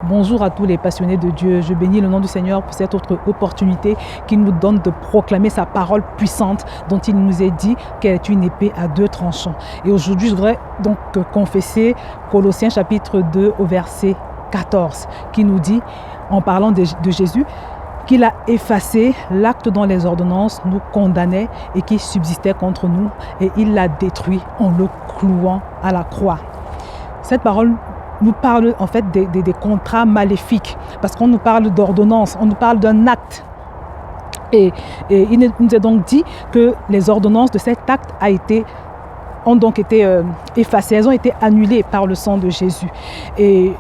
Bonjour à tous les passionnés de Dieu. Je bénis le nom du Seigneur pour cette autre opportunité qu'il nous donne de proclamer sa parole puissante dont il nous est dit qu'elle est une épée à deux tranchants. Et aujourd'hui, je voudrais donc confesser Colossiens chapitre 2 au verset 14 qui nous dit, en parlant de Jésus, qu'il a effacé l'acte dont les ordonnances nous condamnaient et qui subsistait contre nous, et il l'a détruit en le clouant à la croix. Cette parole nous parle en fait des contrats maléfiques, parce qu'on nous parle d'ordonnance, on nous parle d'un acte. Et il nous est donc dit que les ordonnances de cet acte ont donc été effacées, elles ont été annulées par le sang de Jésus. Et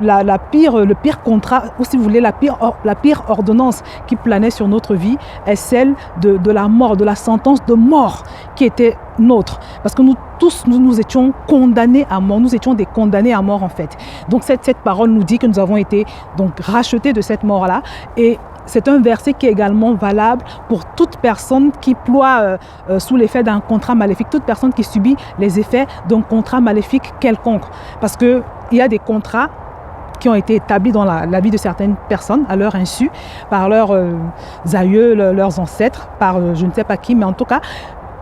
le pire contrat, ou si vous voulez, la pire ordonnance qui planait sur notre vie est celle de la mort, de la sentence de mort qui était nôtre. Parce que nous tous, nous étions condamnés à mort, nous étions des condamnés à mort en fait. Donc cette parole nous dit que nous avons été donc rachetés de cette mort-là. Et c'est un verset qui est également valable pour toute personne qui ploie sous l'effet d'un contrat maléfique, toute personne qui subit les effets d'un contrat maléfique quelconque. Parce qu'il y a des contrats qui ont été établis dans la vie de certaines personnes à leur insu, par leurs aïeux, leurs ancêtres, par je ne sais pas qui, mais en tout cas,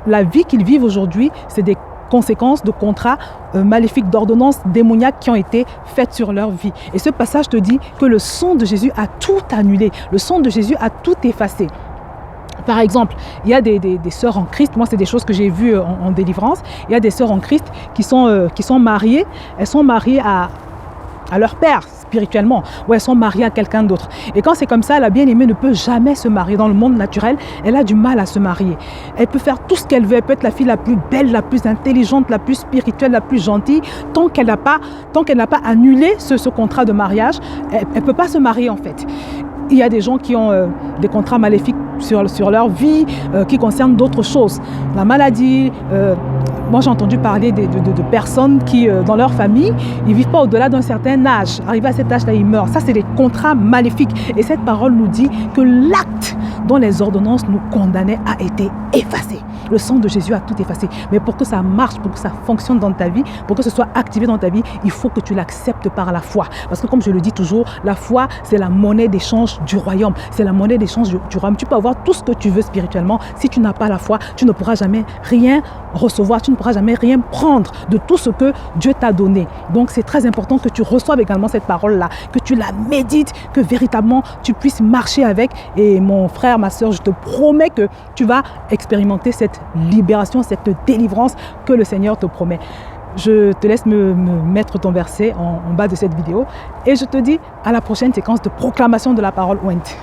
la vie qu'ils vivent aujourd'hui, c'est des conséquences de contrats maléfiques, d'ordonnances démoniaques qui ont été faites sur leur vie. Et ce passage te dit que le sang de Jésus a tout annulé, le sang de Jésus a tout effacé. Par exemple, il y a des sœurs en Christ, moi c'est des choses que j'ai vues en délivrance, il y a des sœurs en Christ qui sont mariées, elles sont mariées à leur père spirituellement, ou elles sont mariées à quelqu'un d'autre. Et quand c'est comme ça, la bien-aimée ne peut jamais se marier. Dans le monde naturel, elle a du mal à se marier. Elle peut faire tout ce qu'elle veut, elle peut être la fille la plus belle, la plus intelligente, la plus spirituelle, la plus gentille. Tant qu'elle n'a pas annulé ce contrat de mariage, elle ne peut pas se marier en fait. Il y a des gens qui ont des contrats maléfiques sur leur vie qui concernent d'autres choses. La maladie, moi j'ai entendu parler de personnes qui, dans leur famille, ils ne vivent pas au-delà d'un certain âge. Arrivé à cet âge-là, ils meurent. Ça, c'est des contrats maléfiques. Et cette parole nous dit que l'acte dont les ordonnances nous condamnaient a été effacé. Le sang de Jésus a tout effacé. Mais pour que ça marche, pour que ça fonctionne dans ta vie, pour que ce soit activé dans ta vie, il faut que tu l'acceptes par la foi. Parce que comme je le dis toujours, la foi, c'est la monnaie d'échange du royaume. C'est la monnaie d'échange du royaume. Tu peux avoir tout ce que tu veux spirituellement. Si tu n'as pas la foi, tu ne pourras jamais rien recevoir. Tu ne pourras jamais rien prendre de tout ce que Dieu t'a donné. Donc c'est très important que tu reçoives également cette parole-là, que tu la médites, que véritablement tu puisses marcher avec. Et mon frère, ma soeur, je te promets que tu vas expérimenter cette libération, cette délivrance que le Seigneur te promet. Je te laisse me mettre ton verset en bas de cette vidéo et je te dis à la prochaine séquence de proclamation de la parole ONT.